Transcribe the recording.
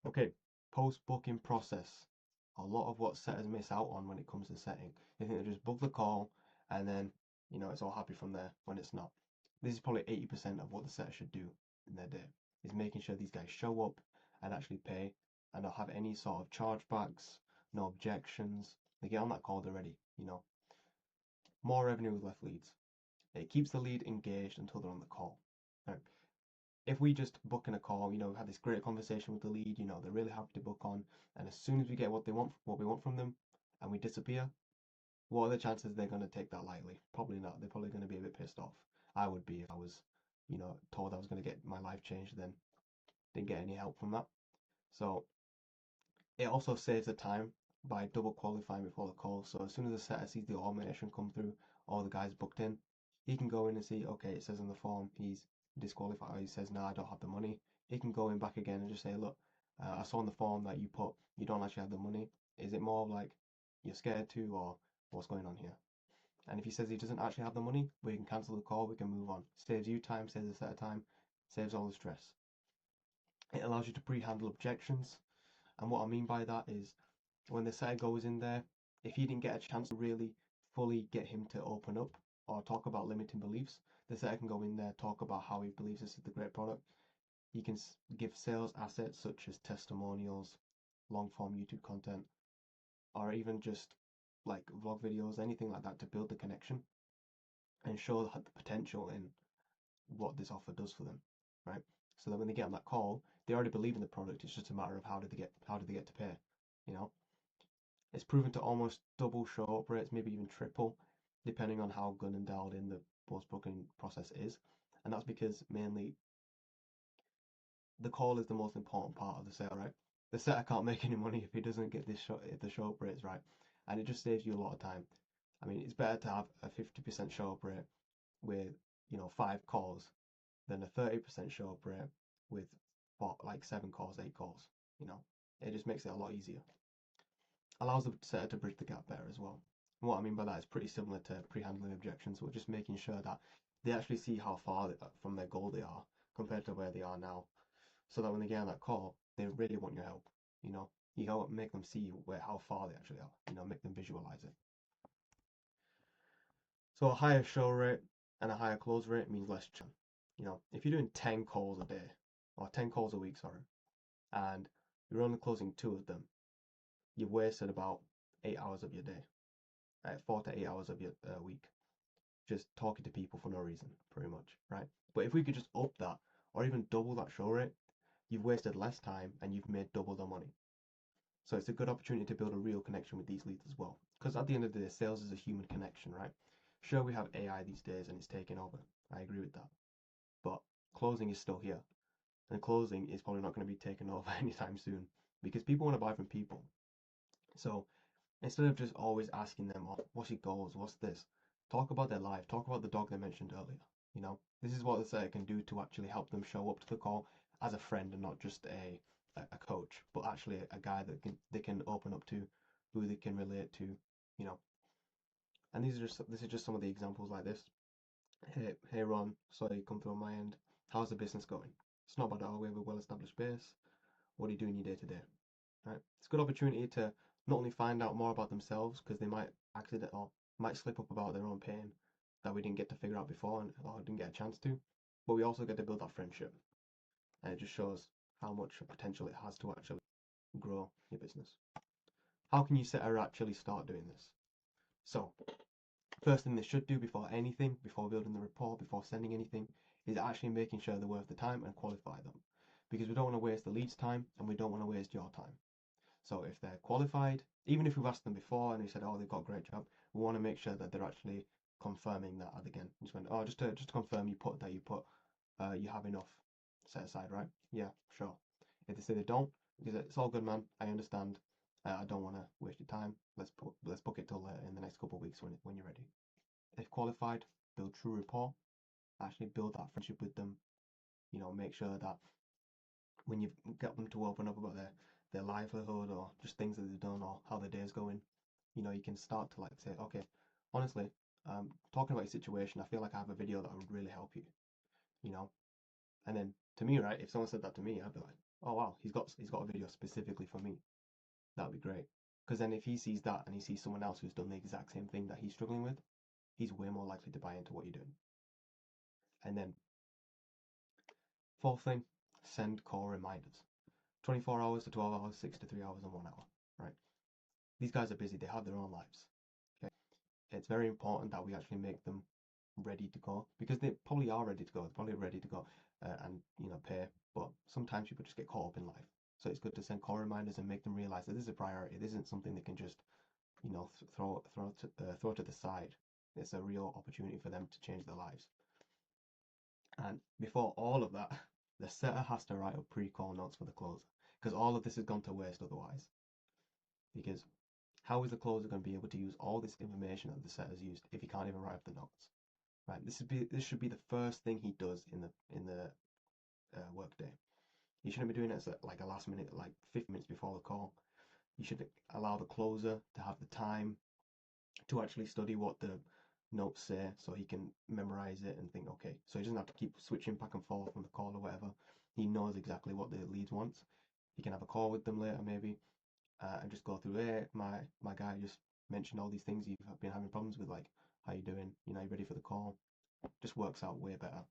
Okay, post-booking process. A lot of what setters miss out on when it comes to setting. They think they just book the call and then, it's all happy from there when it's not. This is probably 80% of what the setter should do in their day, is making sure these guys show up and actually pay and not have any sort of chargebacks, no objections. They get on that call, they're ready. More revenue with less leads. It keeps the lead engaged until they're on the call. Right? If we just book in a call, we've had this great conversation with the lead, they're really happy to book on, and as soon as we get what we want from them, and we disappear, what are the chances they're going to take that lightly? Probably not. They're probably going to be a bit pissed off. I would be if I was, told I was going to get my life changed, then didn't get any help from that. So it also saves the time by double qualifying before the call. So as soon as the setter sees the automation come through, all the guys booked in, he can go in and see, okay, it says on the form he's disqualified, or he says, no, I don't have the money. He can go in back again and just say, look, I saw on the form that you put you don't actually have the money. Is it more like you're scared to, or what's going on here? And if he says he doesn't actually have the money, we can cancel the call, we can move on. Saves you time, saves the setter time, saves all the stress. It allows you to pre-handle objections. And what I mean by that is when the setter goes in there, if you didn't get a chance to really fully get him to open up or talk about limiting beliefs, the setter can go in there, talk about how he believes this is the great product. He can give sales assets such as testimonials, long form YouTube content, or even just like vlog videos, anything like that to build the connection and show the potential in what this offer does for them, right? So that when they get on that call, they already believe in the product. It's just a matter of how do they get to pay, you know? It's proven to almost double show up rates, maybe even triple, depending on how good and dialed in the post-booking process is. And that's because mainly the call is the most important part of the sale, right? The setter can't make any money if he doesn't get if the show up rate's right. And it just saves you a lot of time. I mean, it's better to have a 50% show up rate with, 5 calls than a 30% show up rate with like 7 calls, 8 calls. You know, it just makes it a lot easier. Allows the setter to bridge the gap better as well. And what I mean by that is pretty similar to pre-handling objections. We're just making sure that they actually see how far from their goal they are compared to where they are now, so that when they get on that call, they really want your help. You gotta make them see how far they actually are. Make them visualize it. So a higher show rate and a higher close rate means less churn. If you're doing 10 calls a day, or 10 calls a week, sorry, and you're only closing 2 of them, you've wasted about 8 hours of your day, right? 4 to 8 hours of your week, just talking to people for no reason, pretty much, right? But if we could just up that, or even double that show rate, you've wasted less time and you've made double the money. So it's a good opportunity to build a real connection with these leads as well. Because at the end of the day, sales is a human connection, right? Sure, we have AI these days and it's taking over. I agree with that. But closing is still here. And closing is probably not going to be taken over anytime soon because people want to buy from people. So instead of just always asking them, oh, what's your goals? What's this? Talk about their life. Talk about the dog they mentioned earlier. This is what the setter can do to actually help them show up to the call as a friend and not just a coach, but actually a guy that they can open up to, who they can relate to, you know. And this is just some of the examples like this. Hey Ron, sorry, come through on my end. How's the business going? It's not bad at all. We have a well-established base. What do you do in your day to day? Right? It's a good opportunity to not only find out more about themselves because they might accident or might slip up about their own pain that we didn't get to figure out before or didn't get a chance to, but we also get to build that friendship, and it just shows how much potential it has to actually grow your business. How can you setter actually start doing this? So, first thing they should do before anything, before building the report, before sending anything, is actually making sure they're worth the time and qualify them. Because we don't want to waste the lead's time and we don't want to waste your time. So if they're qualified, even if we've asked them before and they said, oh, they've got a great job, we want to make sure that they're actually confirming that again. Just went, oh, just to confirm you have enough set aside, right? Yeah, sure. If they say they don't, because it's all good, man. I understand. I don't want to waste your time. Let's book it till in the next couple of weeks when you're ready. If qualified, build true rapport. Actually build that friendship with them. Make sure that when you've got them to open up about their livelihood or just things that they've done or how their day's going, you can start to like say, okay, honestly, talking about your situation, I feel like I have a video that would really help you, you know. And then to me, right, if someone said that to me, I'd be like, oh wow, he's got a video specifically for me. That'd be great. Because then if he sees that and he sees someone else who's done the exact same thing that he's struggling with, he's way more likely to buy into what you're doing. And then fourth thing, send call reminders. 24 hours to 12 hours, 6 to 3 hours, and 1 hour, right? These guys are busy, they have their own lives. Okay. It's very important that we actually make them ready to go because they probably are ready to go. They're probably ready to go and pay. But sometimes people just get caught up in life. So it's good to send call reminders and make them realize that this is a priority. This isn't something they can just throw to the side. It's a real opportunity for them to change their lives. And before all of that, the setter has to write up pre-call notes for the closer because all of this has gone to waste otherwise. Because how is the closer going to be able to use all this information that the setter's used if he can't even write up the notes? Right. This should be the first thing he does in the workday. You shouldn't be doing it at like a last minute, like 50 minutes before the call. You should allow the closer to have the time to actually study what the notes say so he can memorize it and think, okay, so he doesn't have to keep switching back and forth from the call or whatever. He knows exactly what the lead wants. He can have a call with them later maybe and just go through, hey, my guy just mentioned all these things you've been having problems with, like, how you doing? You ready for the call? Just works out way better.